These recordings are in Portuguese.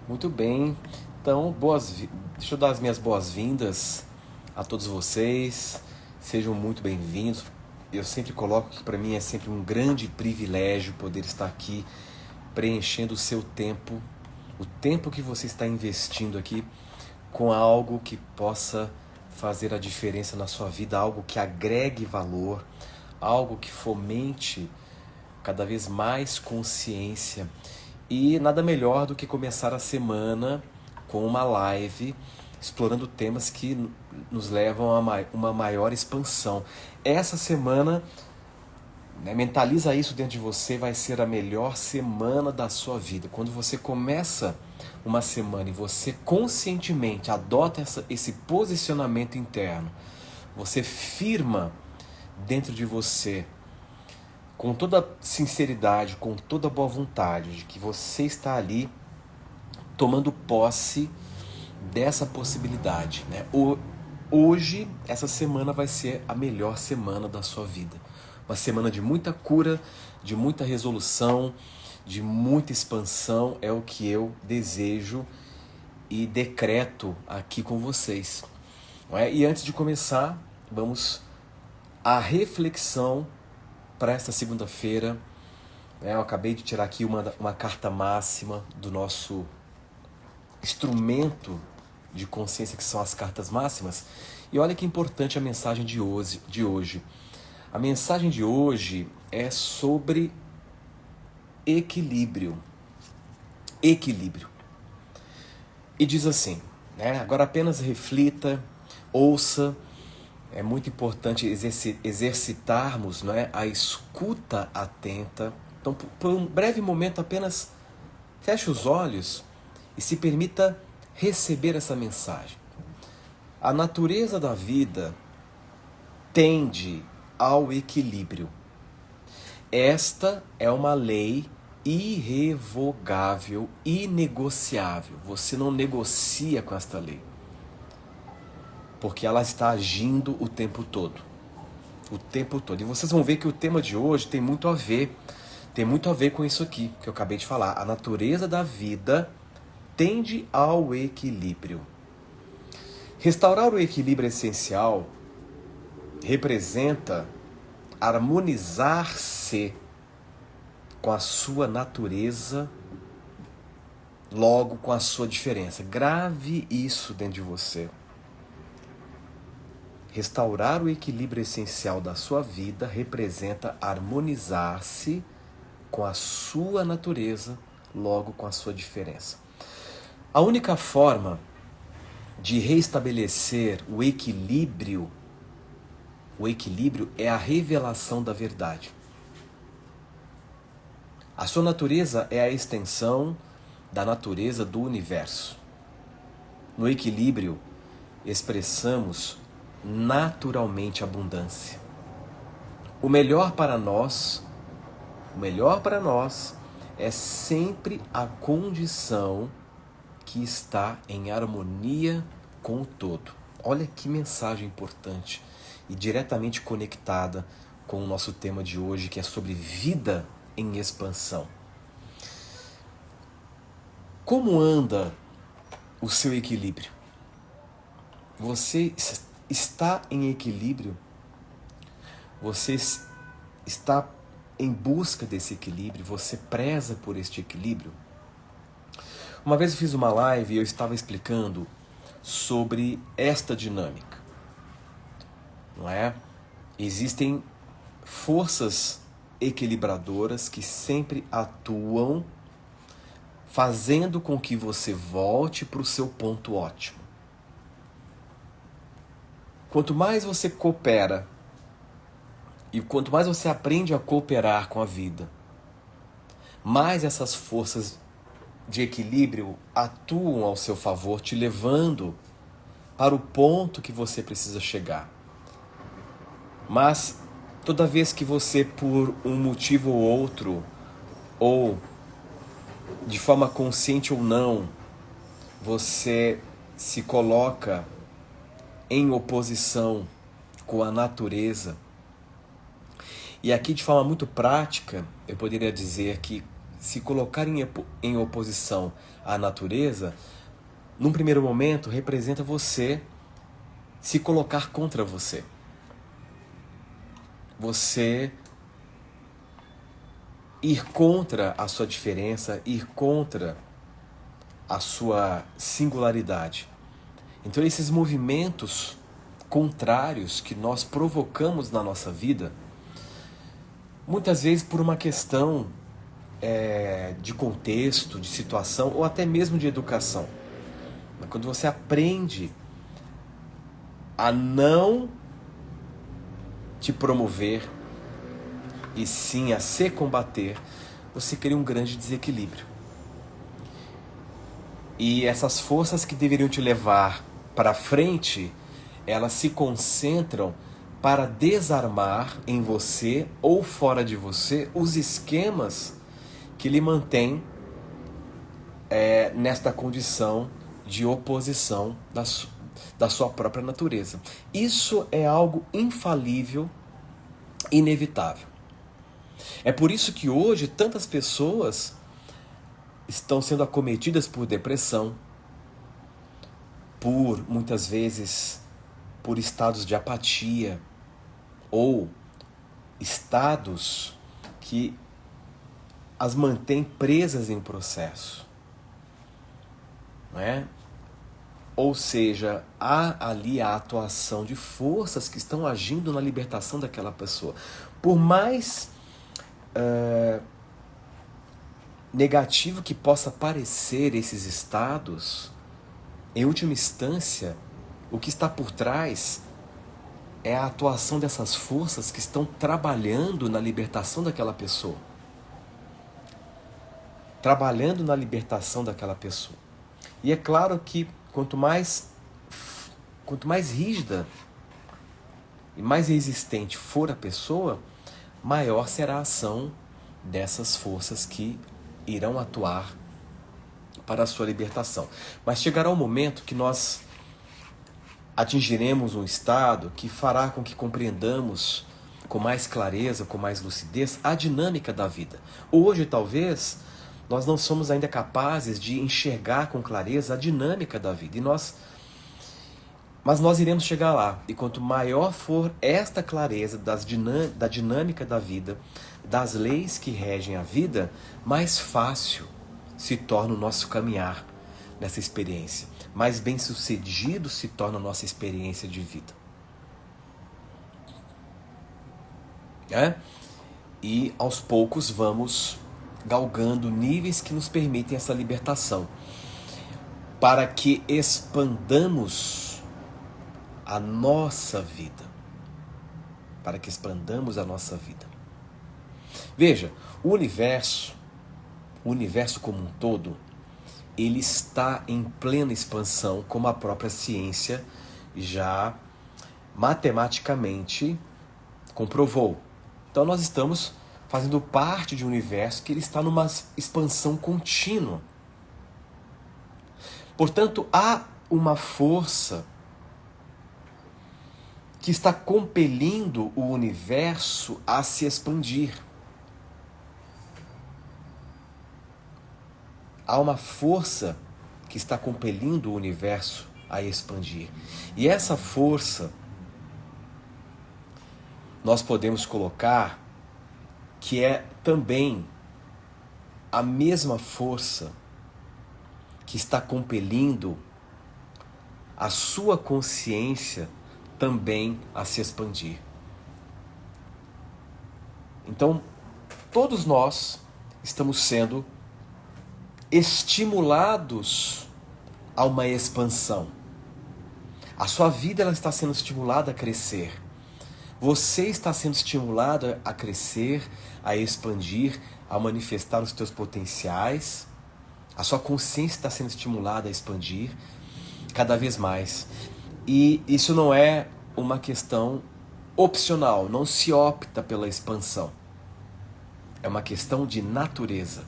Muito bem. Então, deixa eu dar as minhas boas-vindas a todos vocês. Sejam muito bem-vindos. Eu sempre coloco que para mim é sempre um grande privilégio poder estar aqui preenchendo o seu tempo, o tempo que você está investindo aqui com algo que possa fazer a diferença na sua vida, algo que agregue valor, algo que fomente cada vez mais consciência. E nada melhor do que começar a semana com uma live explorando temas que nos levam a uma maior expansão. Essa semana, mentaliza isso dentro de você, vai ser a melhor semana da sua vida. Quando você começa uma semana e você conscientemente adota esse posicionamento interno, você firma dentro de você, com toda sinceridade, com toda boa vontade, de que você está ali tomando posse dessa possibilidade, né? Hoje, essa semana vai ser a melhor semana da sua vida. Uma semana de muita cura, de muita resolução, de muita expansão, é o que eu desejo e decreto aqui com vocês. Não é? E antes de começar, vamos à reflexão para esta segunda-feira. Eu acabei de tirar aqui uma carta máxima do nosso instrumento de consciência, que são as cartas máximas. E olha que importante a mensagem de hoje. A mensagem de hoje é sobre equilíbrio. Equilíbrio. E diz assim, né? Agora apenas reflita, ouça. É muito importante exercitarmos, não é, a escuta atenta. Então, por um breve momento, apenas feche os olhos e se permita receber essa mensagem. A natureza da vida tende ao equilíbrio. Esta é uma lei irrevogável, inegociável. Você não negocia com esta lei, porque ela está agindo o tempo todo. O tempo todo. E vocês vão ver que o tema de hoje tem muito a ver com isso aqui que eu acabei de falar. A natureza da vida tende ao equilíbrio. Restaurar o equilíbrio essencial representa harmonizar-se com a sua natureza, logo com a sua diferença. Grave isso dentro de você. Restaurar o equilíbrio essencial da sua vida representa harmonizar-se com a sua natureza, logo com a sua diferença. A única forma de restabelecer o equilíbrio é a revelação da verdade. A sua natureza é a extensão da natureza do universo. No equilíbrio, expressamos naturalmente abundância. O melhor para nós é sempre a condição que está em harmonia com o todo. Olha que mensagem importante e diretamente conectada com o nosso tema de hoje, que é sobre vida em expansão. Como anda o seu equilíbrio? Você está em equilíbrio? Você está em busca desse equilíbrio? Você preza por este equilíbrio? Uma vez eu fiz uma live e eu estava explicando sobre esta dinâmica, não é? Existem forças equilibradoras que sempre atuam fazendo com que você volte para o seu ponto ótimo. Quanto mais você coopera e quanto mais você aprende a cooperar com a vida, mais essas forças de equilíbrio atuam ao seu favor, te levando para o ponto que você precisa chegar. Mas toda vez que você, por um motivo ou outro, ou de forma consciente ou não, você se coloca em oposição com a natureza, e aqui de forma muito prática, eu poderia dizer que se colocar em oposição à natureza, num primeiro momento, representa você se colocar contra você. Você ir contra a sua diferença, ir contra a sua singularidade. Então, esses movimentos contrários que nós provocamos na nossa vida, muitas vezes por uma questão de contexto, de situação ou até mesmo de educação. Quando você aprende a não te promover e sim a se combater, você cria um grande desequilíbrio. E essas forças que deveriam te levar para frente, elas se concentram para desarmar em você ou fora de você os esquemas que lhe mantêm nesta condição de oposição da sua própria natureza. Isso é algo infalível, inevitável. É por isso que hoje tantas pessoas estão sendo acometidas por depressão, muitas vezes por estados de apatia ou estados que as mantêm presas em um processo, não é? Ou seja, há ali a atuação de forças que estão agindo na libertação daquela pessoa. Por mais negativo que possa parecer esses estados, em última instância, o que está por trás é a atuação dessas forças que estão trabalhando na libertação daquela pessoa. Trabalhando na libertação daquela pessoa. E é claro que quanto mais rígida e mais resistente for a pessoa, maior será a ação dessas forças que irão atuar para a sua libertação. Mas chegará um momento que nós atingiremos um estado que fará com que compreendamos com mais clareza, com mais lucidez, a dinâmica da vida. Hoje, talvez, nós não somos ainda capazes de enxergar com clareza a dinâmica da vida. Mas nós iremos chegar lá. E quanto maior for esta clareza da dinâmica da vida, das leis que regem a vida, mais fácil se torna o nosso caminhar nessa experiência. Mais bem-sucedido se torna a nossa experiência de vida. E aos poucos vamos galgando níveis que nos permitem essa libertação, para que expandamos a nossa vida. Para que expandamos a nossa vida. Veja, o universo como um todo, ele está em plena expansão, como a própria ciência já matematicamente comprovou. Então nós estamos fazendo parte de um universo que ele está numa expansão contínua. Portanto, há uma força que está compelindo o universo a se expandir. Há uma força que está compelindo o universo a expandir. E essa força, nós podemos colocar que é também a mesma força que está compelindo a sua consciência também a se expandir. Então, todos nós estamos sendo estimulados a uma expansão. A sua vida ela está sendo estimulada a crescer. Você está sendo estimulado a crescer, a expandir, a manifestar os teus potenciais. A sua consciência está sendo estimulada a expandir cada vez mais. E isso não é uma questão opcional, não se opta pela expansão. É uma questão de natureza.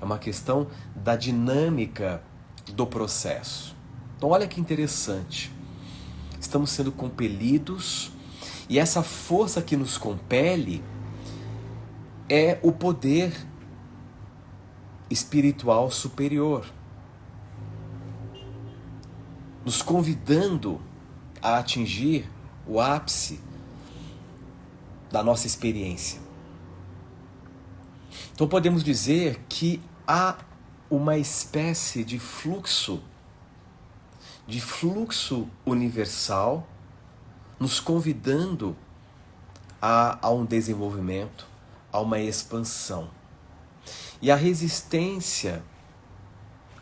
É uma questão da dinâmica do processo. Então olha que interessante. Estamos sendo compelidos e essa força que nos compele é o poder espiritual superior, nos convidando a atingir o ápice da nossa experiência. Então podemos dizer que há uma espécie de fluxo universal nos convidando a um desenvolvimento, a uma expansão. E a resistência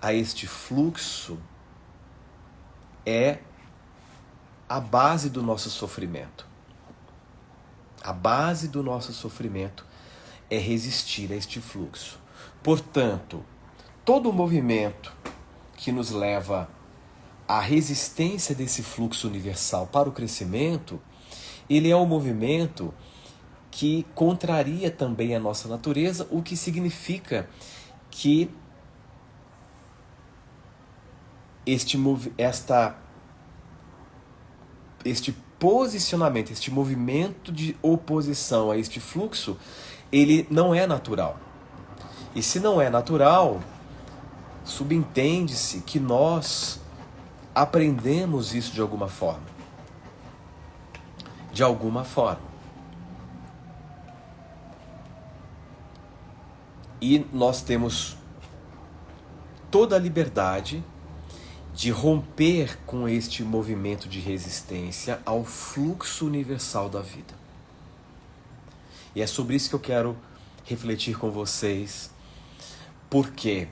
a este fluxo é a base do nosso sofrimento. A base do nosso sofrimento é resistir a este fluxo. Portanto, todo movimento que nos leva à resistência desse fluxo universal para o crescimento, ele é um movimento que contraria também a nossa natureza, o que significa que este posicionamento, este movimento de oposição a este fluxo, ele não é natural. E se não é natural, subentende-se que nós aprendemos isso de alguma forma. De alguma forma. E nós temos toda a liberdade de romper com este movimento de resistência ao fluxo universal da vida. E é sobre isso que eu quero refletir com vocês. Por quê?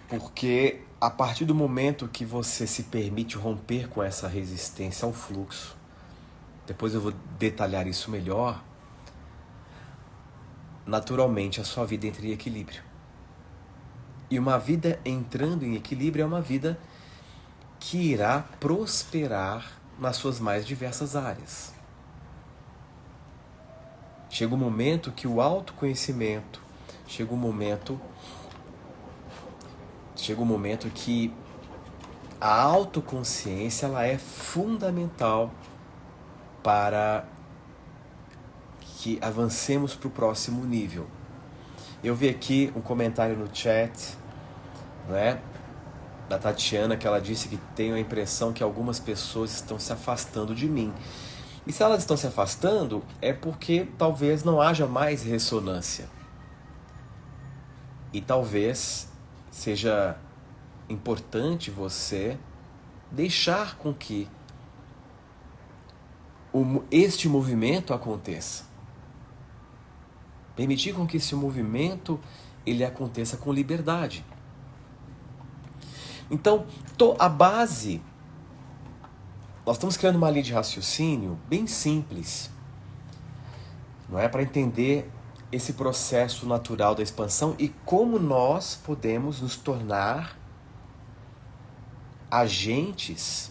Porque a partir do momento que você se permite romper com essa resistência ao fluxo, depois eu vou detalhar isso melhor, naturalmente a sua vida entra em equilíbrio. E uma vida entrando em equilíbrio é uma vida que irá prosperar nas suas mais diversas áreas. Chega um momento que o autoconhecimento, chega um momento que a autoconsciência ela é fundamental para que avancemos para o próximo nível. Eu vi aqui um comentário no chat, né, da Tatiana, que ela disse que tem a impressão que algumas pessoas estão se afastando de mim. E se elas estão se afastando, é porque talvez não haja mais ressonância. E talvez seja importante você deixar com que este movimento aconteça. Permitir com que esse movimento ele aconteça com liberdade. Então, a base, nós estamos criando uma linha de raciocínio bem simples, não é, para entender esse processo natural da expansão e como nós podemos nos tornar agentes,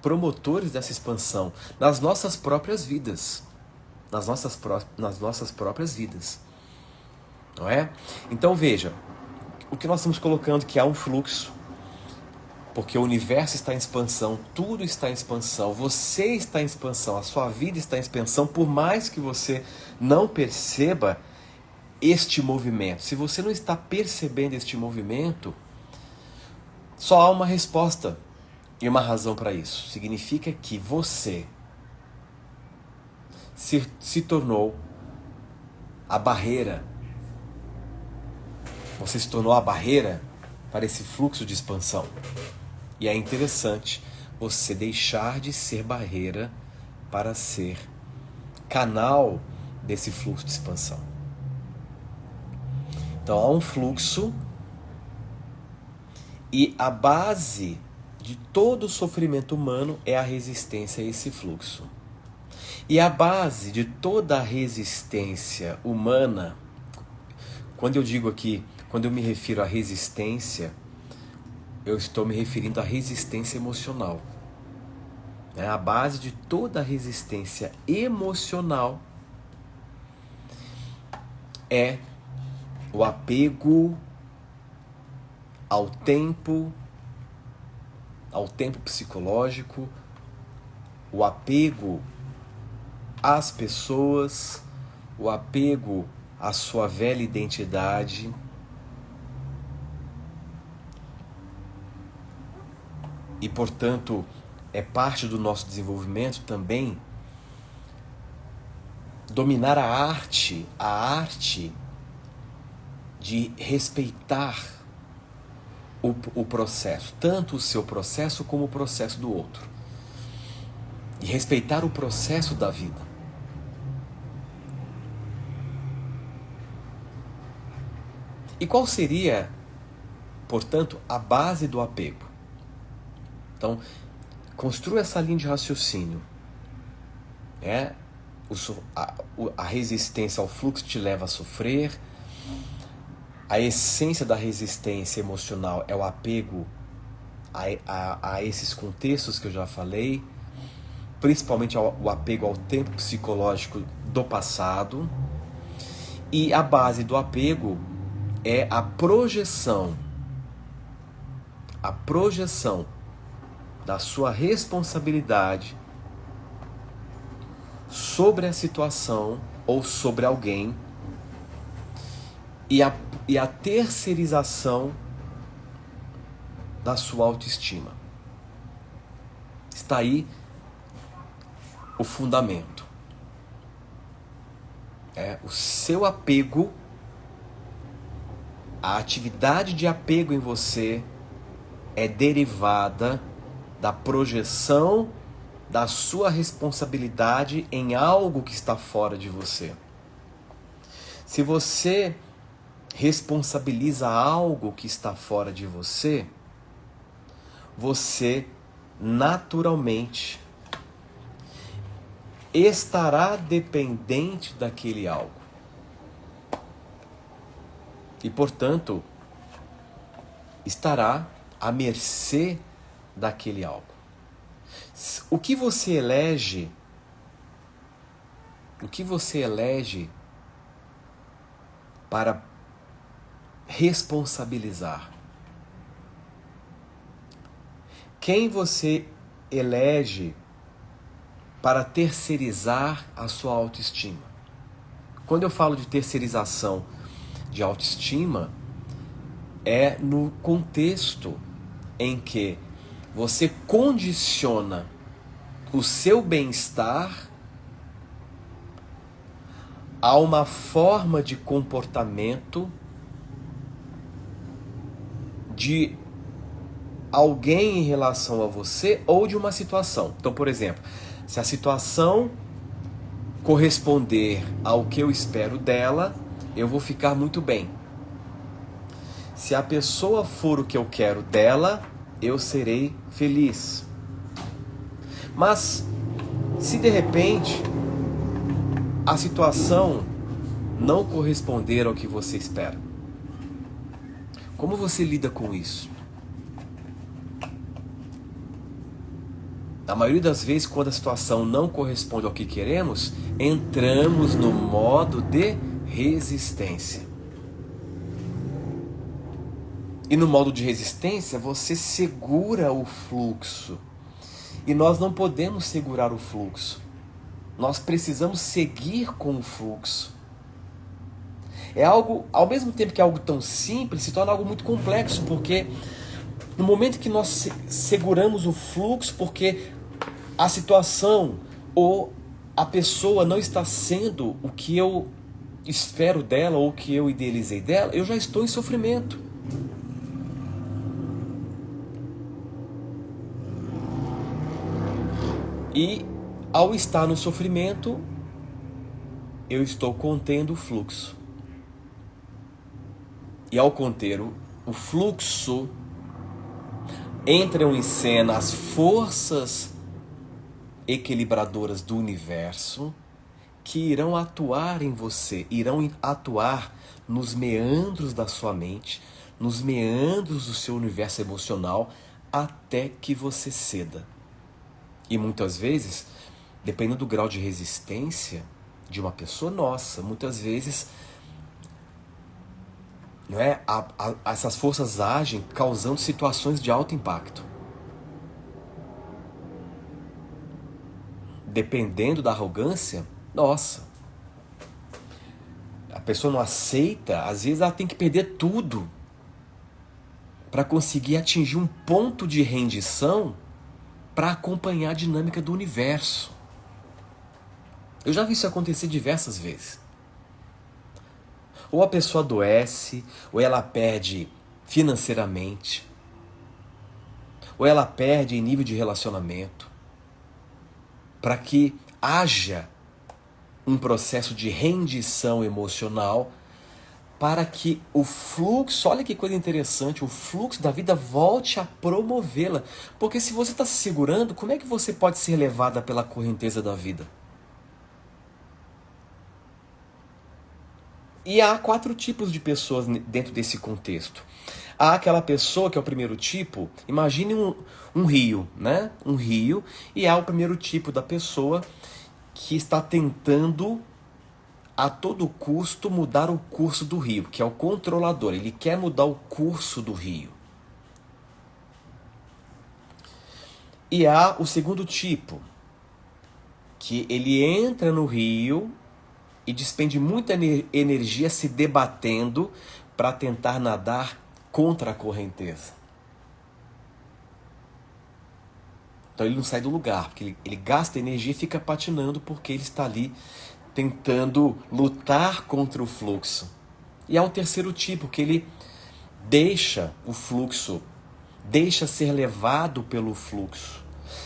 promotores dessa expansão nas nossas próprias vidas. Nas nossas próprias vidas. Não é? Então veja, o que nós estamos colocando que há um fluxo, porque o universo está em expansão, tudo está em expansão, você está em expansão, a sua vida está em expansão, por mais que você não perceba este movimento. Se você não está percebendo este movimento, só há uma resposta e uma razão para isso. Significa que você se tornou a barreira. Você se tornou a barreira para esse fluxo de expansão. E é interessante você deixar de ser barreira para ser canal desse fluxo de expansão. Então há um fluxo e a base de todo o sofrimento humano é a resistência a esse fluxo. E a base de toda a resistência humana, quando eu digo aqui, quando eu me refiro à resistência, eu estou me referindo à resistência emocional. A base de toda a resistência emocional é o apego ao tempo psicológico, o apego às pessoas, o apego à sua velha identidade, e, portanto, é parte do nosso desenvolvimento também dominar a arte de respeitar o processo, tanto o seu processo como o processo do outro. E respeitar o processo da vida. E qual seria, portanto, a base do apego? Então, construa essa linha de raciocínio. A resistência ao fluxo te leva a sofrer. A essência da resistência emocional é o apego a esses contextos que eu já falei, principalmente o apego ao tempo psicológico do passado. E a base do apego é a projeção da sua responsabilidade sobre a situação ou sobre alguém e a terceirização da sua autoestima. Está aí o fundamento. O seu apego, a atividade de apego em você é derivada da projeção da sua responsabilidade em algo que está fora de você. Se você responsabiliza algo que está fora de você, você naturalmente estará dependente daquele algo. E, portanto, estará à mercê daquele algo. O que você elege para responsabilizar? Quem você elege para terceirizar a sua autoestima? Quando eu falo de terceirização de autoestima, é no contexto em que você condiciona o seu bem-estar a uma forma de comportamento de alguém em relação a você ou de uma situação. Então, por exemplo, se a situação corresponder ao que eu espero dela, eu vou ficar muito bem. Se a pessoa for o que eu quero dela, eu serei feliz. Mas, se de repente a situação não corresponder ao que você espera, como você lida com isso? Na maioria das vezes, quando a situação não corresponde ao que queremos, entramos no modo de resistência. E no modo de resistência, você segura o fluxo. E nós não podemos segurar o fluxo. Nós precisamos seguir com o fluxo. É algo, ao mesmo tempo que é algo tão simples, se torna algo muito complexo, porque no momento que nós seguramos o fluxo, porque a situação ou a pessoa não está sendo o que eu espero dela ou o que eu idealizei dela, eu já estou em sofrimento. E ao estar no sofrimento, eu estou contendo o fluxo. E ao conter o fluxo, entram em cena as forças equilibradoras do universo que irão atuar em você, irão atuar nos meandros da sua mente, nos meandros do seu universo emocional, até que você ceda. E muitas vezes, dependendo do grau de resistência de uma pessoa, muitas vezes essas forças agem causando situações de alto impacto. Dependendo da arrogância, a pessoa não aceita, às vezes ela tem que perder tudo para conseguir atingir um ponto de rendição para acompanhar a dinâmica do universo. Eu já vi isso acontecer diversas vezes. Ou a pessoa adoece, ou ela perde financeiramente, ou ela perde em nível de relacionamento, para que haja um processo de rendição emocional, para que o fluxo, olha que coisa interessante, o fluxo da vida volte a promovê-la. Porque se você está se segurando, como é que você pode ser levada pela correnteza da vida? E há 4 tipos de pessoas dentro desse contexto. Há aquela pessoa que é o primeiro tipo, imagine um rio, né? Um rio, e há o primeiro tipo da pessoa que está tentando a todo custo mudar o curso do rio, que é o controlador, ele quer mudar o curso do rio. E há o segundo tipo, que ele entra no rio e despende muita energia se debatendo para tentar nadar contra a correnteza. Então ele não sai do lugar, porque ele gasta energia e fica patinando porque ele está ali tentando lutar contra o fluxo. E há um terceiro tipo, que ele deixa o fluxo, deixa ser levado pelo fluxo.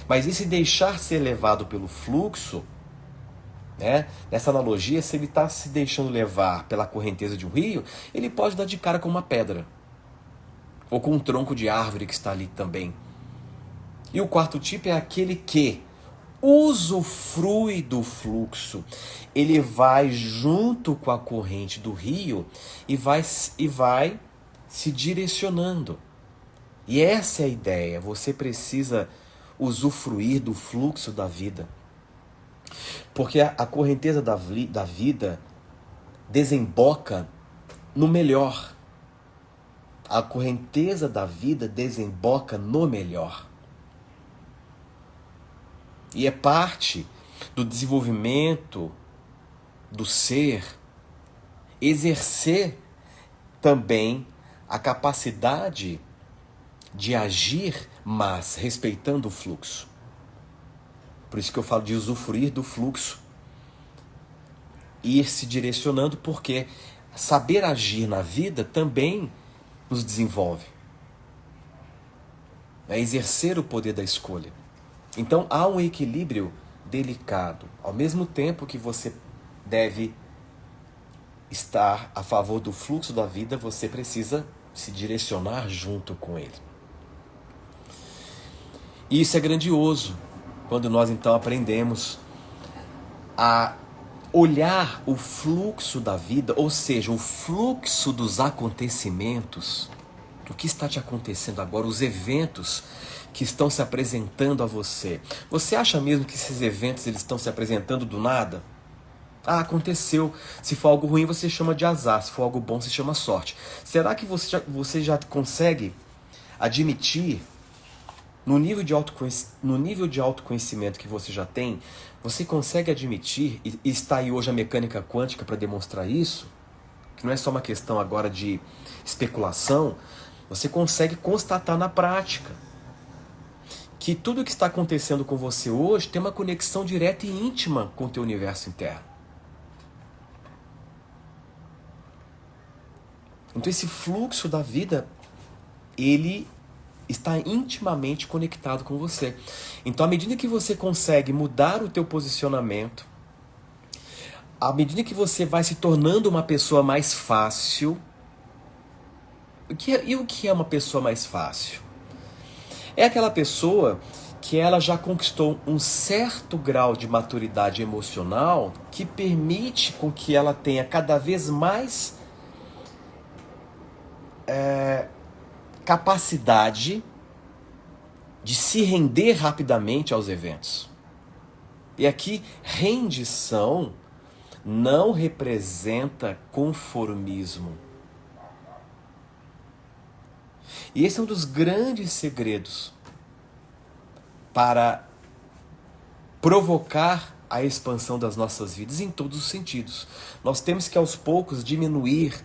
Mas esse deixar ser levado pelo fluxo, né? Nessa analogia, se ele está se deixando levar pela correnteza de um rio, ele pode dar de cara com uma pedra, ou com um tronco de árvore que está ali também. E o quarto tipo é aquele que usufrui do fluxo. Ele vai junto com a corrente do rio e vai se direcionando. E essa é a ideia. Você precisa usufruir do fluxo da vida. Porque a correnteza da vida desemboca no melhor. A correnteza da vida desemboca no melhor. E é parte do desenvolvimento do ser exercer também a capacidade de agir, mas respeitando o fluxo. Por isso que eu falo de usufruir do fluxo. Ir se direcionando, porque saber agir na vida também nos desenvolve. É exercer o poder da escolha. Então há um equilíbrio delicado. Ao mesmo tempo que você deve estar a favor do fluxo da vida, você precisa se direcionar junto com ele. E isso é grandioso, quando nós então aprendemos a olhar o fluxo da vida, ou seja, o fluxo dos acontecimentos, do que está te acontecendo agora, os eventos que estão se apresentando a você. Você acha mesmo que esses eventos eles estão se apresentando do nada? Ah, aconteceu. Se for algo ruim, você chama de azar. Se for algo bom, você chama sorte. Será que você já consegue admitir, no nível de autoconhecimento que você já tem, você consegue admitir, e está aí hoje a mecânica quântica para demonstrar isso, que não é só uma questão agora de especulação, você consegue constatar na prática que tudo o que está acontecendo com você hoje tem uma conexão direta e íntima com o teu universo interno. Então esse fluxo da vida, ele está intimamente conectado com você. Então à medida que você consegue mudar o teu posicionamento, à medida que você vai se tornando uma pessoa mais fácil, o que é uma pessoa mais fácil? É aquela pessoa que ela já conquistou um certo grau de maturidade emocional que permite com que ela tenha cada vez mais capacidade de se render rapidamente aos eventos. E aqui, rendição não representa conformismo. E esse é um dos grandes segredos para provocar a expansão das nossas vidas em todos os sentidos. Nós temos que aos poucos diminuir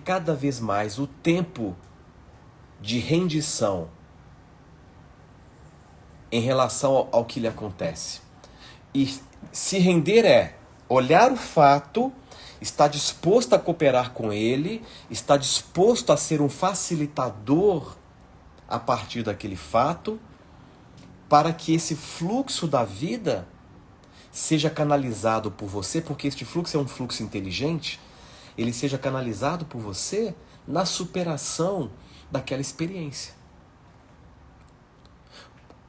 cada vez mais o tempo de rendição. em relação ao que lhe acontece. E se render é olhar o fato, estar disposto a cooperar com ele, estar disposto a ser um facilitador a partir daquele fato, para que esse fluxo da vida seja canalizado por você, porque este fluxo é um fluxo inteligente, ele seja canalizado por você na superação daquela experiência.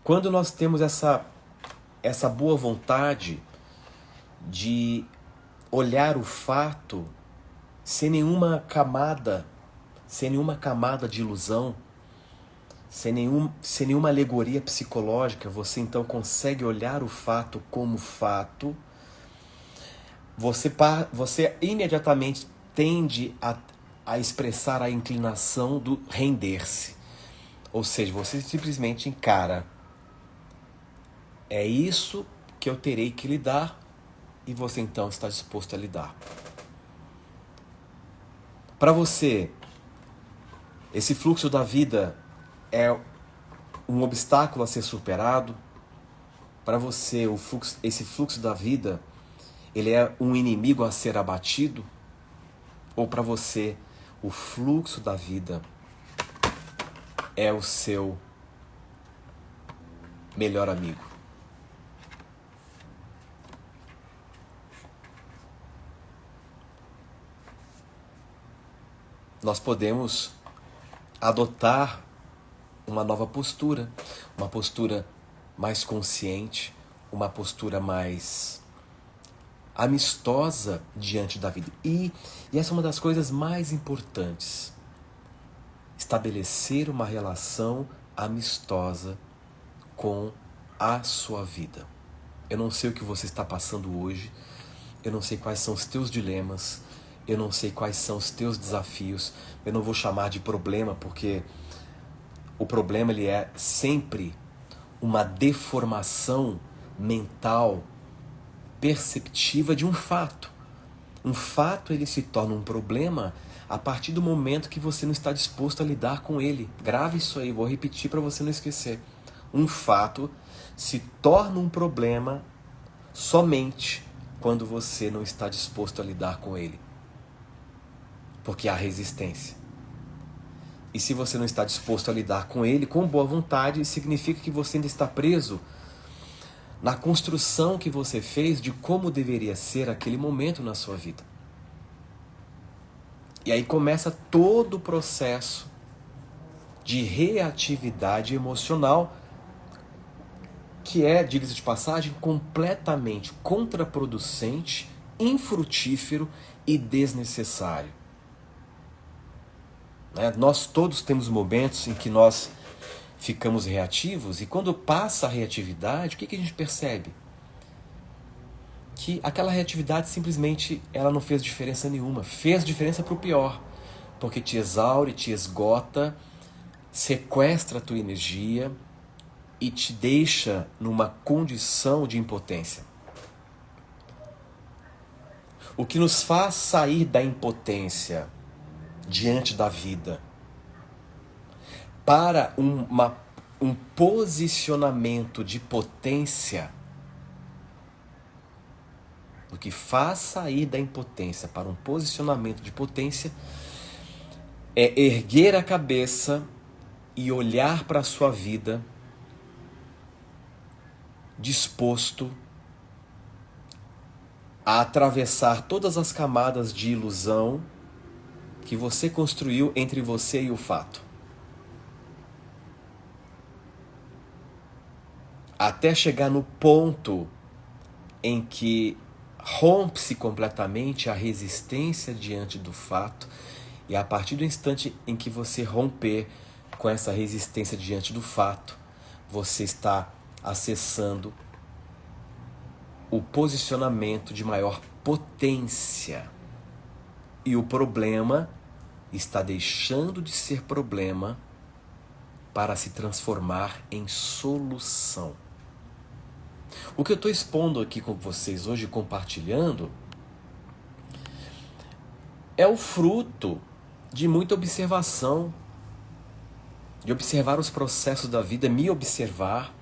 Quando nós temos essa boa vontade de olhar o fato sem nenhuma camada de ilusão, sem nenhuma alegoria psicológica, você então consegue olhar o fato como fato, você imediatamente tende a expressar a inclinação do render-se. Ou seja, você simplesmente encara, é isso que eu terei que lidar, e você então está disposto a lidar. Para você, esse fluxo da vida é um obstáculo a ser superado. Para você, esse fluxo da vida, ele é um inimigo a ser abatido? Ou para você, o fluxo da vida é o seu melhor amigo? Nós podemos adotar uma nova postura, uma postura mais consciente, uma postura mais amistosa diante da vida. E essa é uma das coisas mais importantes. Estabelecer uma relação amistosa com a sua vida. Eu não sei o que você está passando hoje, eu não sei quais são os teus dilemas, eu não sei quais são os teus desafios, eu não vou chamar de problema, porque o problema ele é sempre uma deformação mental perceptiva de um fato. Um fato ele se torna um problema a partir do momento que você não está disposto a lidar com ele. Grave isso aí, vou repetir para você não esquecer. Um fato se torna um problema somente quando você não está disposto a lidar com ele. Porque há resistência. E se você não está disposto a lidar com ele com boa vontade, significa que você ainda está preso na construção que você fez de como deveria ser aquele momento na sua vida. E aí começa todo o processo de reatividade emocional, que é, diga-se de passagem, completamente contraproducente, infrutífero e desnecessário. Nós todos temos momentos em que nós ficamos reativos, e quando passa a reatividade, o que a gente percebe? Que aquela reatividade simplesmente ela não fez diferença nenhuma. Fez diferença para o pior, porque te exaure, te esgota, sequestra a tua energia e te deixa numa condição de impotência. O que nos faz sair da impotência diante da vida para um posicionamento de potência, o que faz sair da impotência para um posicionamento de potência é erguer a cabeça e olhar para a sua vida disposto a atravessar todas as camadas de ilusão que você construiu entre você e o fato. Até chegar no ponto em que rompe-se completamente a resistência diante do fato, e a partir do instante em que você romper com essa resistência diante do fato, você está acessando o posicionamento de maior potência. E o problema está deixando de ser problema para se transformar em solução. O que eu estou expondo aqui com vocês hoje, compartilhando, é o fruto de muita observação, de observar os processos da vida, me observar,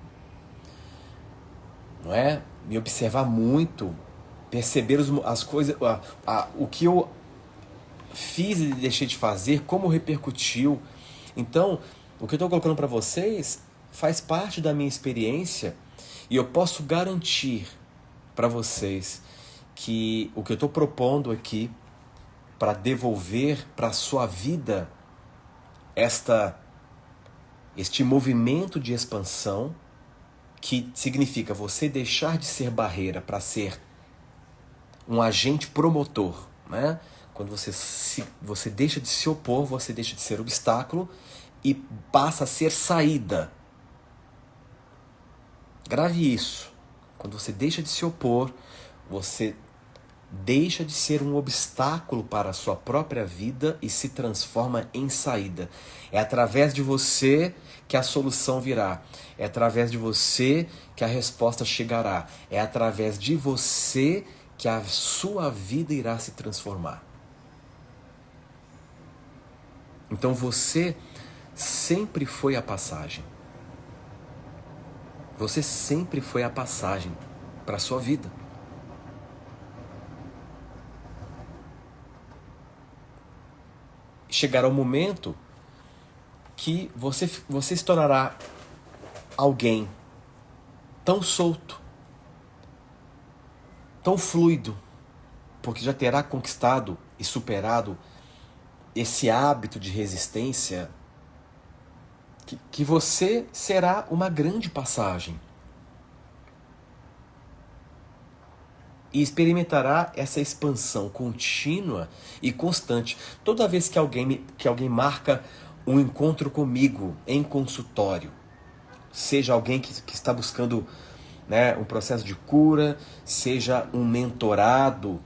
não é? Me observar muito, perceber as coisas, o que eu fiz e deixei de fazer, como repercutiu. Então, o que eu estou colocando para vocês faz parte da minha experiência e eu posso garantir para vocês que o que eu estou propondo aqui para devolver para a sua vida este movimento de expansão, que significa você deixar de ser barreira para ser um agente promotor, né? Quando você deixa de se opor, você deixa de ser obstáculo e passa a ser saída. Grave isso. Quando você deixa de se opor, você deixa de ser um obstáculo para a sua própria vida e se transforma em saída. É através de você que a solução virá. É através de você que a resposta chegará. É através de você que a sua vida irá se transformar. Então você sempre foi a passagem. Você sempre foi a passagem para a sua vida. Chegará o momento que você se tornará alguém tão solto, tão fluido, porque já terá conquistado e superado esse hábito de resistência, que você será uma grande passagem. E experimentará essa expansão contínua e constante. Toda vez que alguém marca um encontro comigo em consultório, seja alguém que está buscando, né, um processo de cura, seja um mentorado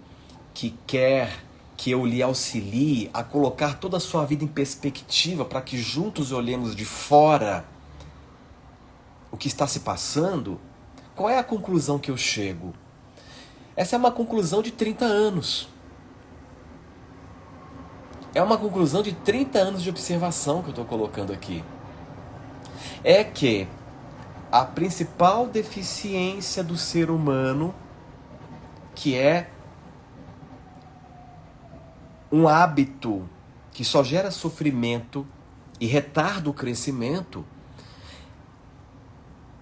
que quer que eu lhe auxilie a colocar toda a sua vida em perspectiva para que juntos olhemos de fora o que está se passando, qual é a conclusão que eu chego? Essa é uma conclusão de 30 anos. É uma conclusão de 30 anos de observação que eu estou colocando aqui. É que a principal deficiência do ser humano, que é um hábito que só gera sofrimento e retarda o crescimento,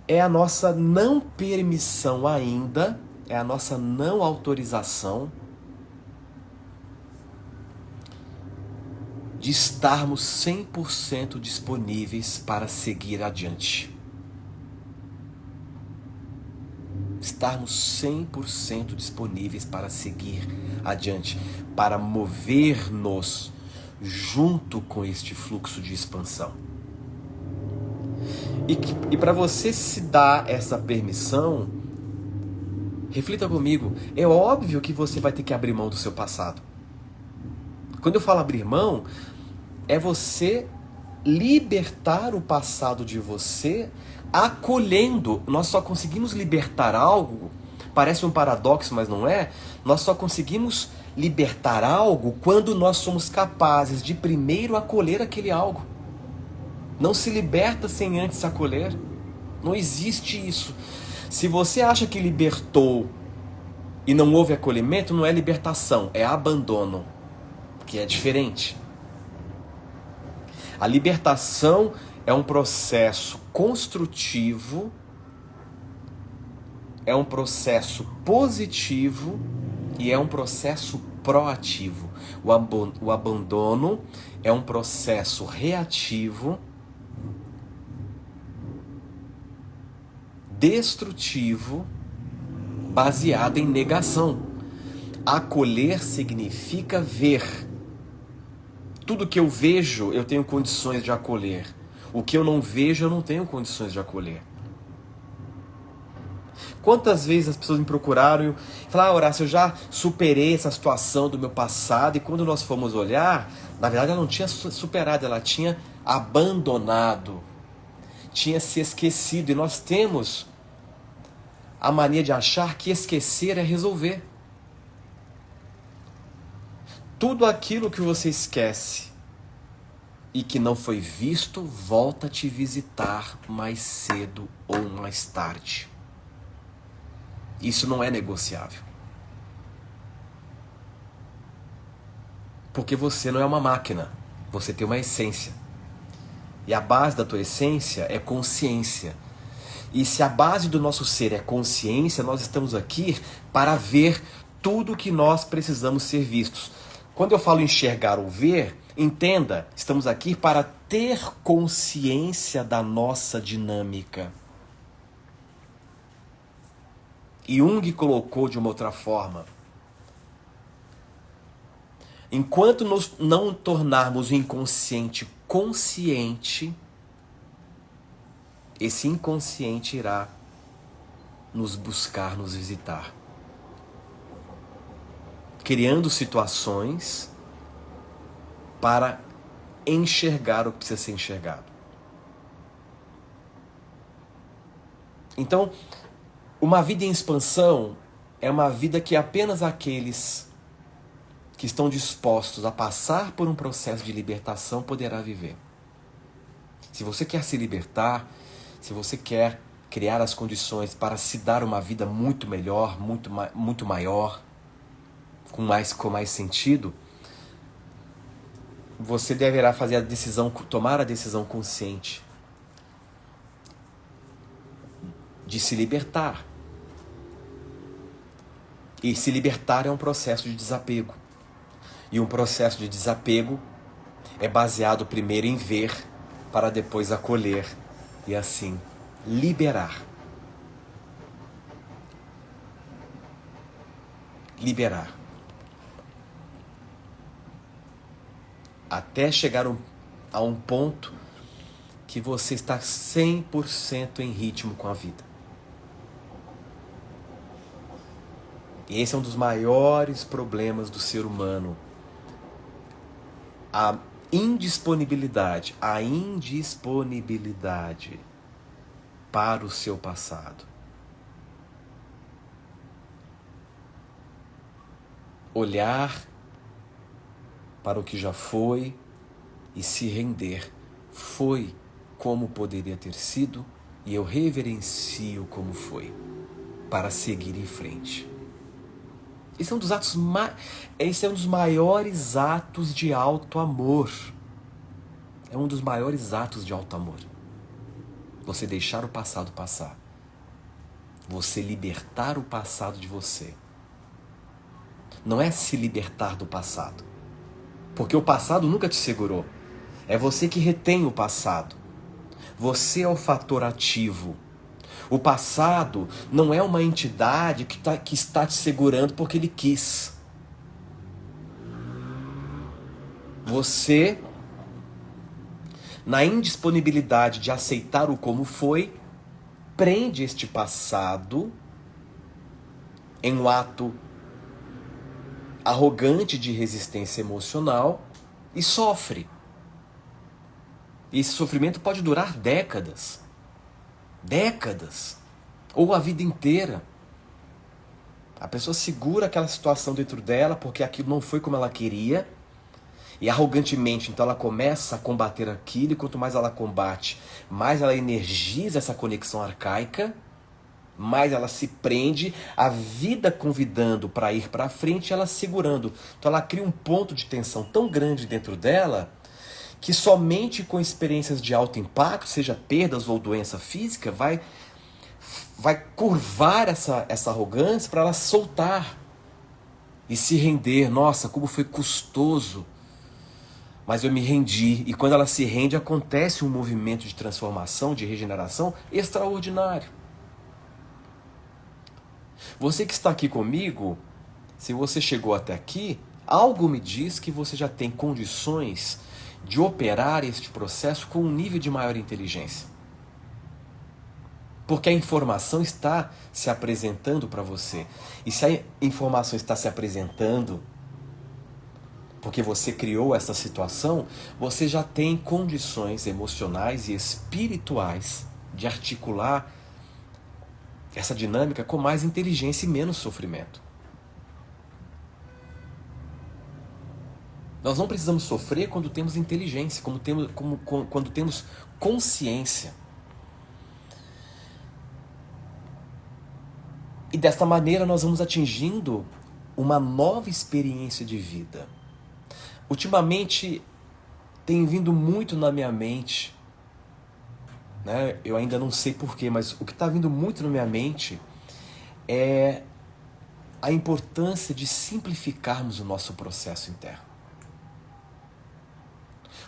é a nossa não permissão ainda, é a nossa não autorização de estarmos 100% disponíveis para seguir adiante. Estarmos 100% disponíveis para seguir adiante, para mover-nos junto com este fluxo de expansão. E para você se dar essa permissão, reflita comigo, é óbvio que você vai ter que abrir mão do seu passado. Quando eu falo abrir mão, é você libertar o passado de você, acolhendo. Nós só conseguimos libertar algo, parece um paradoxo, mas não é. Nós só conseguimos libertar algo quando nós somos capazes de primeiro acolher aquele algo. Não se liberta sem antes acolher. Não existe isso. Se você acha que libertou e não houve acolhimento, não é libertação, é abandono, que é diferente. A libertação é um processo construtivo, é um processo positivo e é um processo proativo. O abandono é um processo reativo, destrutivo, baseado em negação. Acolher significa ver. Tudo que eu vejo, eu tenho condições de acolher. O que eu não vejo, eu não tenho condições de acolher. Quantas vezes as pessoas me procuraram e falaram: Horácio, eu já superei essa situação do meu passado. E quando nós fomos olhar, na verdade ela não tinha superado, ela tinha abandonado. Tinha se esquecido. E nós temos a mania de achar que esquecer é resolver. Tudo aquilo que você esquece e que não foi visto, volta a te visitar mais cedo ou mais tarde. Isso não é negociável. Porque você não é uma máquina, você tem uma essência. E a base da tua essência é consciência. E se a base do nosso ser é consciência, nós estamos aqui para ver tudo que nós precisamos ser vistos. Quando eu falo enxergar ou ver, entenda, estamos aqui para ter consciência da nossa dinâmica. Jung colocou de uma outra forma: enquanto nós não tornarmos o inconsciente consciente, esse inconsciente irá nos buscar, nos visitar, criando situações para enxergar o que precisa ser enxergado. Então, uma vida em expansão é uma vida que apenas aqueles que estão dispostos a passar por um processo de libertação poderá viver. Se você quer se libertar, se você quer criar as condições para se dar uma vida muito melhor, muito maior, com mais sentido, você deverá fazer a decisão, tomar a decisão consciente de se libertar. E se libertar é um processo de desapego. E um processo de desapego é baseado primeiro em ver, para depois acolher e assim liberar. Liberar. Até chegar a um ponto que você está 100% em ritmo com a vida. E esse é um dos maiores problemas do ser humano. A indisponibilidade para o seu passado. Olhar para o que já foi e se render. Foi como poderia ter sido e eu reverencio como foi, para seguir em frente. Esse é um dos maiores atos de alto amor. É um dos maiores atos de alto amor. Você deixar o passado passar. Você libertar o passado de você. Não é se libertar do passado. Porque o passado nunca te segurou. É você que retém o passado. Você é o fator ativo. O passado não é uma entidade que está te segurando porque ele quis. Você, na indisponibilidade de aceitar o como foi, prende este passado em um ato arrogante de resistência emocional e sofre. E esse sofrimento pode durar décadas. Décadas. Ou a vida inteira. A pessoa segura aquela situação dentro dela porque aquilo não foi como ela queria. E arrogantemente, então ela começa a combater aquilo. E quanto mais ela combate, mais ela energiza essa conexão arcaica. Mais ela se prende. A vida convidando para ir para frente, ela segurando. Então ela cria um ponto de tensão tão grande dentro dela que somente com experiências de alto impacto, seja perdas ou doença física, vai curvar essa arrogância para ela soltar e se render. Nossa, como foi custoso, mas eu me rendi. E quando ela se rende, acontece um movimento de transformação, de regeneração extraordinário. Você que está aqui comigo, se você chegou até aqui, algo me diz que você já tem condições de operar este processo com um nível de maior inteligência. Porque a informação está se apresentando para você. E se a informação está se apresentando porque você criou essa situação, você já tem condições emocionais e espirituais de articular essa dinâmica com mais inteligência e menos sofrimento. Nós não precisamos sofrer quando temos inteligência, quando temos consciência. E desta maneira nós vamos atingindo uma nova experiência de vida. Ultimamente tem vindo muito na minha mente, né? Eu ainda não sei porquê, mas o que está vindo muito na minha mente é a importância de simplificarmos o nosso processo interno.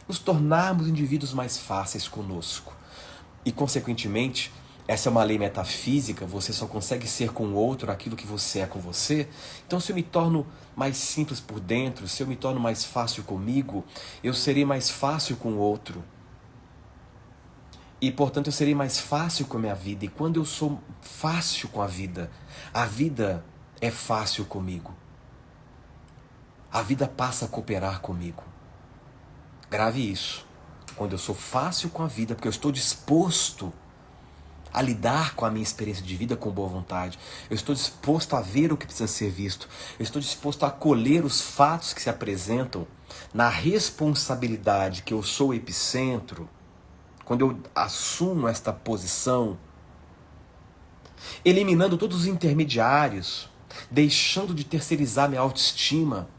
Nos tornarmos indivíduos mais fáceis conosco. E, consequentemente, essa é uma lei metafísica, você só consegue ser com o outro aquilo que você é com você. Então, se eu me torno mais simples por dentro, se eu me torno mais fácil comigo, eu serei mais fácil com o outro. E, portanto, eu serei mais fácil com a minha vida. E quando eu sou fácil com a vida é fácil comigo. A vida passa a cooperar comigo. Grave isso. Quando eu sou fácil com a vida, porque eu estou disposto a lidar com a minha experiência de vida com boa vontade. Eu estou disposto a ver o que precisa ser visto. Eu estou disposto a acolher os fatos que se apresentam na responsabilidade que eu sou o epicentro. Quando eu assumo esta posição, eliminando todos os intermediários, deixando de terceirizar minha autoestima,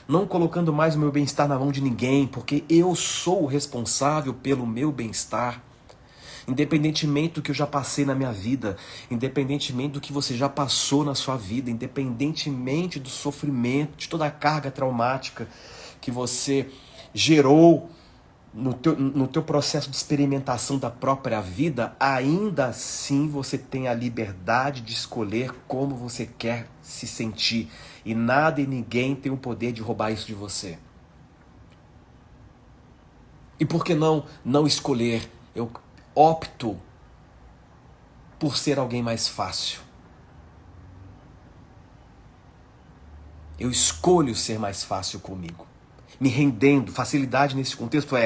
não colocando mais o meu bem-estar na mão de ninguém, porque eu sou o responsável pelo meu bem-estar. Independentemente do que eu já passei na minha vida, independentemente do que você já passou na sua vida, independentemente do sofrimento, de toda a carga traumática que você gerou no teu processo de experimentação da própria vida, ainda assim você tem a liberdade de escolher como você quer se sentir. E nada e ninguém tem o poder de roubar isso de você. E por que não escolher? Eu opto por ser alguém mais fácil. Eu escolho ser mais fácil comigo. Me rendendo. Facilidade nesse contexto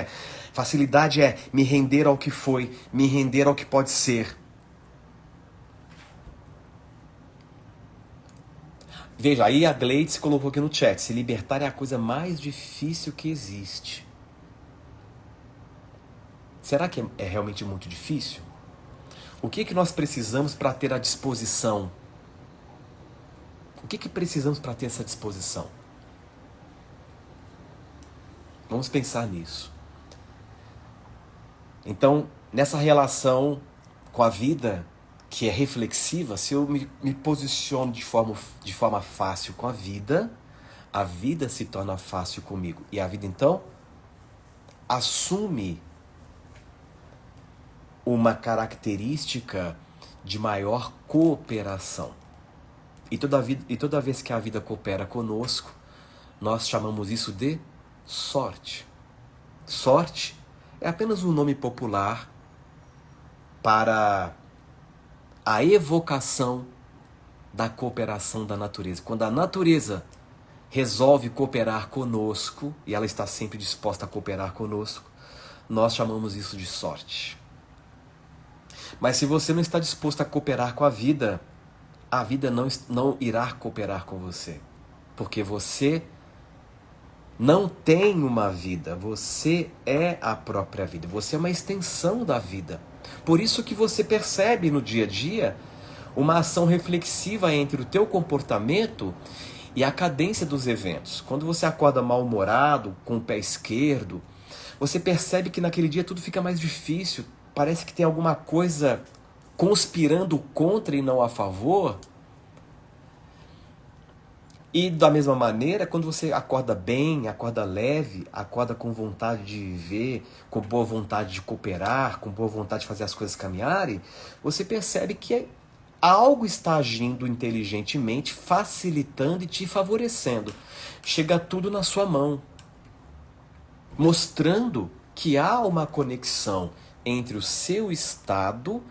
facilidade é me render ao que foi, me render ao que pode ser. Veja, aí a Gleides colocou aqui no chat, se libertar é a coisa mais difícil que existe. Será que é realmente muito difícil? O que nós precisamos para ter a disposição? O que precisamos para ter essa disposição? Vamos pensar nisso. Então, nessa relação com a vida, que é reflexiva, se eu me posiciono de forma fácil com a vida se torna fácil comigo. E a vida, então, assume uma característica de maior cooperação. E toda vez que a vida coopera conosco, nós chamamos isso de sorte. Sorte é apenas um nome popular para a evocação da cooperação da natureza. Quando a natureza resolve cooperar conosco, e ela está sempre disposta a cooperar conosco, nós chamamos isso de sorte. Mas se você não está disposto a cooperar com a vida não irá cooperar com você. Porque você não tem uma vida, você é a própria vida, você é uma extensão da vida. Por isso que você percebe no dia a dia uma ação reflexiva entre o teu comportamento e a cadência dos eventos. Quando você acorda mal-humorado, com o pé esquerdo, você percebe que naquele dia tudo fica mais difícil, parece que tem alguma coisa conspirando contra e não a favor. E da mesma maneira, quando você acorda bem, acorda leve, acorda com vontade de viver, com boa vontade de cooperar, com boa vontade de fazer as coisas caminharem, você percebe que algo está agindo inteligentemente, facilitando e te favorecendo. Chega tudo na sua mão, mostrando que há uma conexão entre o seu estado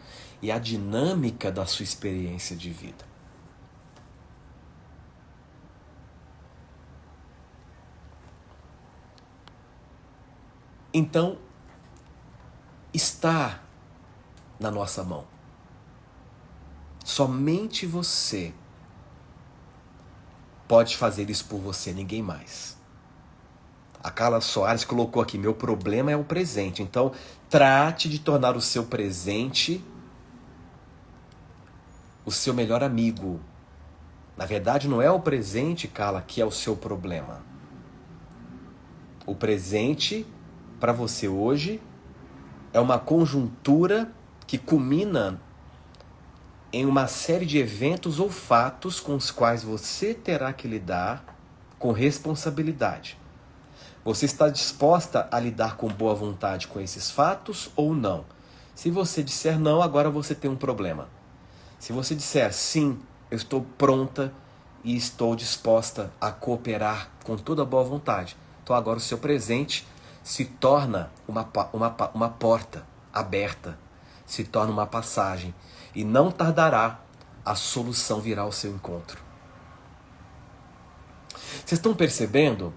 e a dinâmica da sua experiência de vida. Então, está na nossa mão. Somente você pode fazer isso por você, ninguém mais. A Carla Soares colocou aqui, meu problema é o presente. Então, trate de tornar o seu presente o seu melhor amigo. Na verdade, não é o presente, Carla, que é o seu problema. O presente, para você hoje, é uma conjuntura que culmina em uma série de eventos ou fatos com os quais você terá que lidar com responsabilidade. Você está disposta a lidar com boa vontade com esses fatos ou não? Se você disser não, agora você tem um problema. Se você disser sim, eu estou pronta e estou disposta a cooperar com toda boa vontade, então agora o seu presente se torna uma porta aberta, se torna uma passagem, e não tardará, a solução virá ao seu encontro. Vocês estão percebendo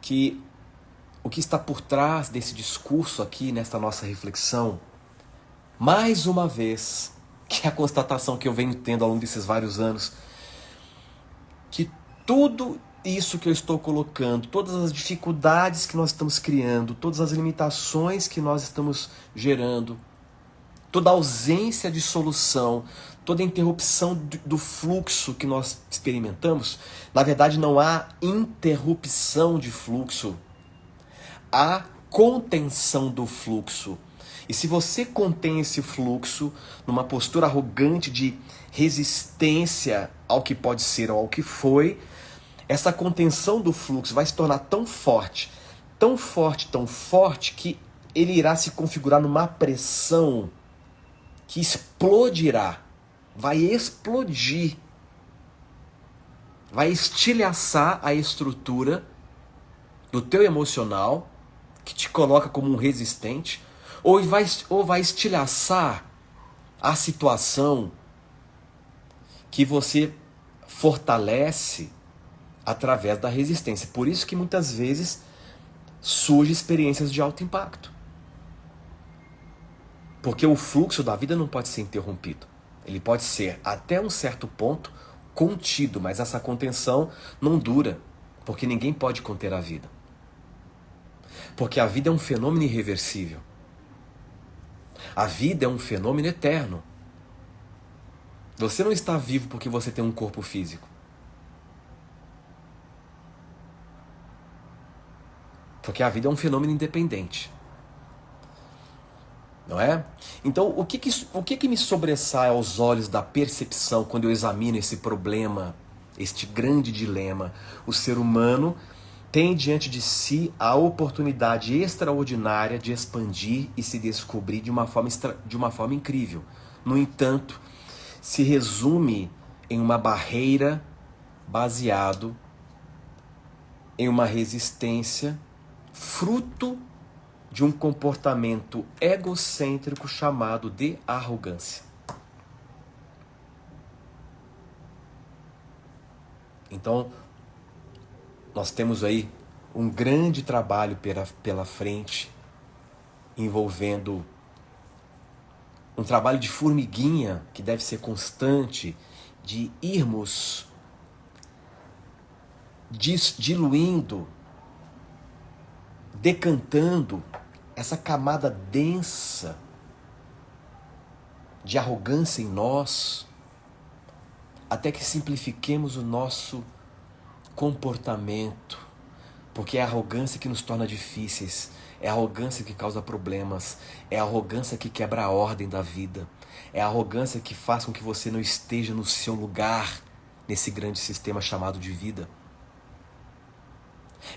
que o que está por trás desse discurso aqui, nesta nossa reflexão, mais uma vez, que é a constatação que eu venho tendo ao longo desses vários anos, que tudo isso que eu estou colocando, todas as dificuldades que nós estamos criando, todas as limitações que nós estamos gerando, toda a ausência de solução, toda a interrupção do fluxo que nós experimentamos, na verdade não há interrupção de fluxo, há contenção do fluxo. E se você contém esse fluxo numa postura arrogante de resistência ao que pode ser ou ao que foi, essa contenção do fluxo vai se tornar tão forte, tão forte, tão forte, que ele irá se configurar numa pressão que explodirá, vai explodir, vai estilhaçar a estrutura do teu emocional, que te coloca como um resistente, ou vai estilhaçar a situação que você fortalece através da resistência. Por isso que muitas vezes surgem experiências de alto impacto. Porque o fluxo da vida não pode ser interrompido. Ele pode ser, até um certo ponto, contido, mas essa contenção não dura, porque ninguém pode conter a vida. Porque a vida é um fenômeno irreversível. A vida é um fenômeno eterno. Você não está vivo porque você tem um corpo físico. Porque a vida é um fenômeno independente. Não é? Então, o que me sobressai aos olhos da percepção quando eu examino esse problema, este grande dilema? O ser humano tem diante de si a oportunidade extraordinária de expandir e se descobrir de uma forma incrível. No entanto, se resume em uma barreira baseado em uma resistência fruto de um comportamento egocêntrico chamado de arrogância. Então, nós temos aí um grande trabalho pela frente, envolvendo um trabalho de formiguinha que deve ser constante, de irmos diluindo, decantando essa camada densa de arrogância em nós, até que simplifiquemos o nosso comportamento, porque é a arrogância que nos torna difíceis, é a arrogância que causa problemas, é a arrogância que quebra a ordem da vida, é a arrogância que faz com que você não esteja no seu lugar nesse grande sistema chamado de vida.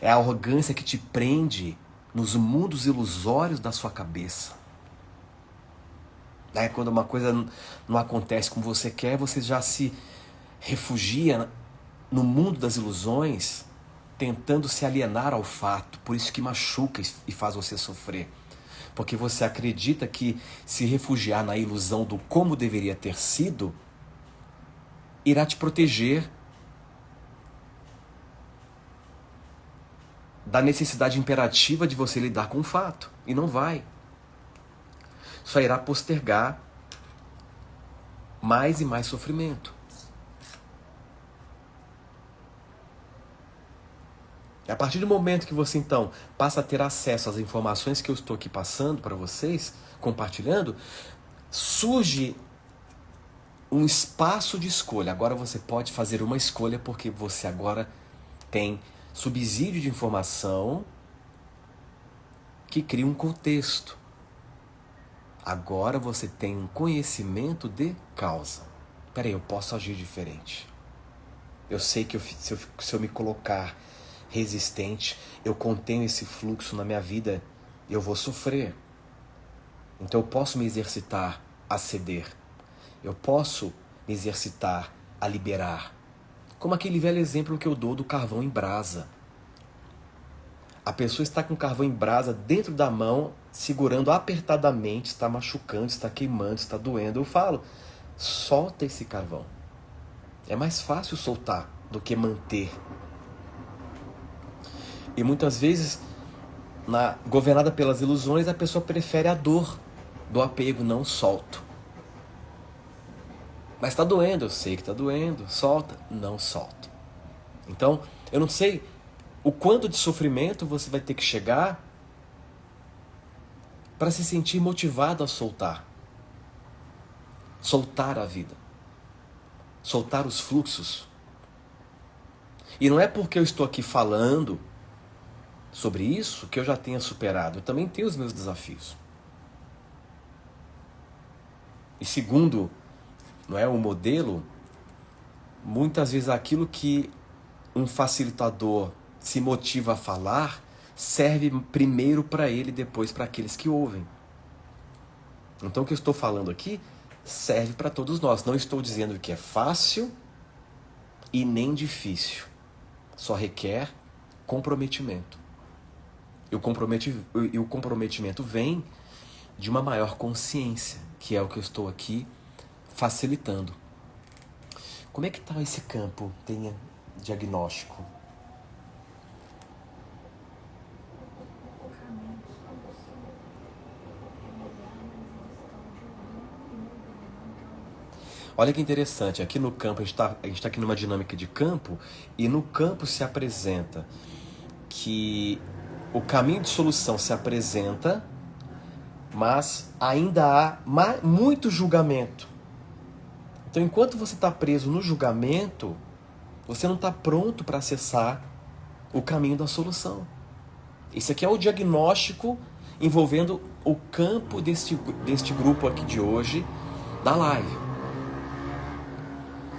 É a arrogância que te prende nos mundos ilusórios da sua cabeça. Quando uma coisa não acontece como você quer, você já se refugia no mundo das ilusões, tentando se alienar ao fato. Por isso que machuca e faz você sofrer. Porque você acredita que se refugiar na ilusão do como deveria ter sido, irá te proteger da necessidade imperativa de você lidar com o fato. E não vai. Só irá postergar mais e mais sofrimento. E a partir do momento que você, então, passa a ter acesso às informações que eu estou aqui passando para vocês, compartilhando, surge um espaço de escolha. Agora você pode fazer uma escolha porque você agora tem subsídio de informação que cria um contexto. Agora você tem um conhecimento de causa. Peraí, eu posso agir diferente. Eu sei que se eu me colocar resistente, eu contenho esse fluxo na minha vida, eu vou sofrer. Então eu posso me exercitar a ceder. Eu posso me exercitar a liberar. Como aquele velho exemplo que eu dou do carvão em brasa. A pessoa está com o carvão em brasa dentro da mão, segurando apertadamente, está machucando, está queimando, está doendo. Eu falo, solta esse carvão. É mais fácil soltar do que manter. E muitas vezes, governada pelas ilusões, a pessoa prefere a dor do apego, não solto. Mas está doendo, eu sei que está doendo, solta, não solto. Então, eu não sei o quanto de sofrimento você vai ter que chegar para se sentir motivado a soltar. Soltar a vida. Soltar os fluxos. E não é porque eu estou aqui falando sobre isso que eu já tenha superado. Eu também tenho os meus desafios. E segundo, não é, o modelo, muitas vezes aquilo que um facilitador se motiva a falar, serve primeiro para ele e depois para aqueles que ouvem. Então o que eu estou falando aqui serve para todos nós. Não estou dizendo que é fácil e nem difícil. Só requer comprometimento. E o comprometimento vem de uma maior consciência, que é o que eu estou aqui facilitando. Como é que está esse campo? Tem diagnóstico. Olha que interessante, aqui no campo, a gente tá aqui numa dinâmica de campo, e no campo se apresenta que o caminho de solução se apresenta, mas ainda há muito julgamento. Então, enquanto você está preso no julgamento, você não está pronto para acessar o caminho da solução. Esse aqui é o diagnóstico envolvendo o campo deste grupo aqui de hoje, da live.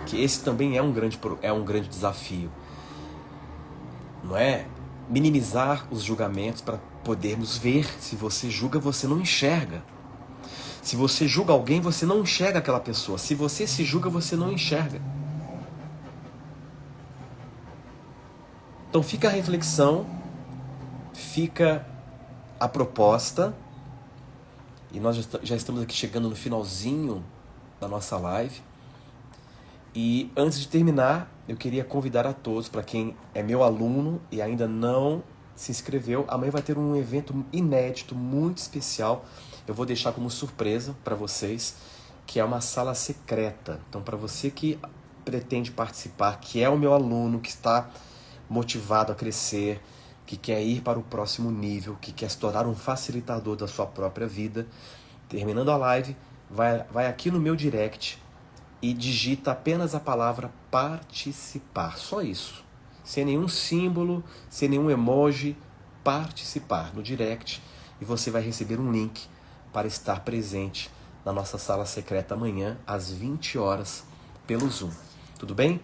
Que esse também é um grande desafio. Não é? Minimizar os julgamentos para podermos ver. Se você julga, você não enxerga. Se você julga alguém, você não enxerga aquela pessoa. Se você se julga, você não enxerga. Então fica a reflexão, fica a proposta. E nós já estamos aqui chegando no finalzinho da nossa live. E antes de terminar, eu queria convidar a todos, para quem é meu aluno e ainda não se inscreveu, amanhã vai ter um evento inédito, muito especial. Eu vou deixar como surpresa para vocês, que é uma sala secreta. Então, para você que pretende participar, que é o meu aluno, que está motivado a crescer, que quer ir para o próximo nível, que quer se tornar um facilitador da sua própria vida, terminando a live, vai aqui no meu direct e digita apenas a palavra participar, só isso, sem nenhum símbolo, sem nenhum emoji, participar no direct, e você vai receber um link para estar presente na nossa sala secreta amanhã às 20 horas pelo Zoom. Tudo bem?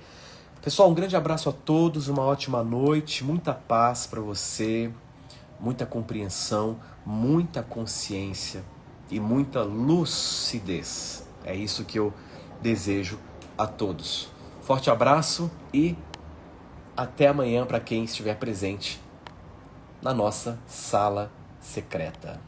Pessoal, um grande abraço a todos, uma ótima noite, muita paz para você, muita compreensão, muita consciência e muita lucidez. É isso que eu desejo a todos. Forte abraço e até amanhã para quem estiver presente na nossa sala secreta.